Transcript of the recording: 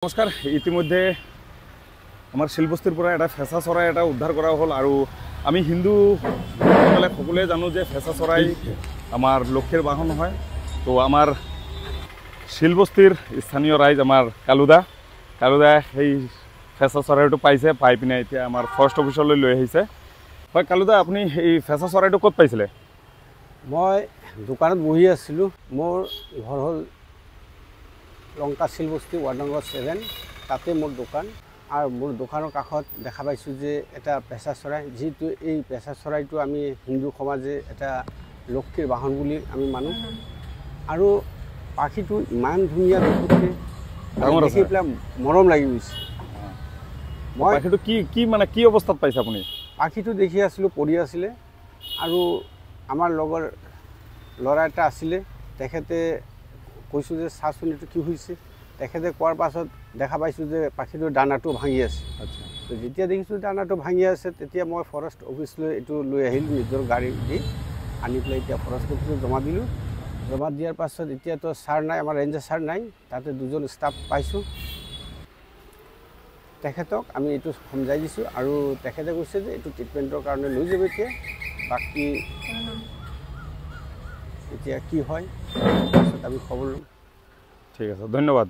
নমস্কাৰ ইতিমধ্যে আমাৰ শিলবস্তিৰ পৰা এটা ফেঁচা চৰাই এটা উদ্ধাৰ কৰা হ'ল আৰু আমি হিন্দু সকলোৱে জানো যে ফেঁচা চৰাই আমাৰ লক্ষীৰ বাহন হয়। তো আমাৰ শিলবস্তিৰ স্থানীয় ৰাইজ আমাৰ কালুদা সেই ফেঁচা চৰাইটো পাইছে, পাই পিনে এতিয়া আমাৰ ফৰেষ্ট অফিচলৈ লৈ আহিছে। হয় কালুদা, আপুনি এই ফেঁচা চৰাইটো ক'ত পাইছিলে? মই দোকানত বহি আছিলোঁ। মোৰ ঘৰ হ'ল লংকা শিলবস্তি ৱাৰ্ড নম্বৰ 7, তাতে মোৰ দোকান। আৰু মোৰ দোকানৰ কাষত দেখা পাইছোঁ যে এটা পেঁচা চৰাই, যিটো এই পেঁচা চৰাইটো আমি হিন্দু সমাজে এটা লক্ষীৰ বাহন বুলি আমি মানো। আৰু পাখিটো ইমান ধুনীয়া দেখোঁতে দেখি পেলাই মৰম লাগি গৈছে। মই পাখিটো কি অৱস্থাত পাইছে আপুনি? পাখিটো দেখি আছিলোঁ, পৰি আছিলে আৰু আমাৰ লগৰ ল'ৰা এটা আছিলে, তেখেতে কৈছোঁ যে চাচোন এইটো কি হৈছে। তেখেতে কোৱাৰ পাছত দেখা পাইছোঁ যে পাখিটোৰ দানাটো ভাঙি আছে। আচ্ছা, তো যেতিয়া দেখিছোঁ দানাটো ভাঙি আছে, তেতিয়া মই ফৰেষ্ট অফিচলৈ এইটো লৈ আহিলোঁ, নিজৰ গাড়ী দি আনি পেলাই এতিয়া ফৰেষ্ট অফিচত জমা দিলোঁ। জমা দিয়াৰ পাছত এতিয়াতো ছাৰ নাই, আমাৰ ৰেঞ্জাৰ ছাৰ নাই, তাতে দুজন ষ্টাফ পাইছোঁ। তেখেতক আমি এইটো সমজাই দিছোঁ আৰু তেখেতে কৈছে যে এইটো ট্ৰিটমেণ্টৰ কাৰণে লৈ যাব। বাকী এতিয়া কি হয় তাৰপিছত আমি খবৰ ল'ম। ঠিক আছে, ধন্যবাদ।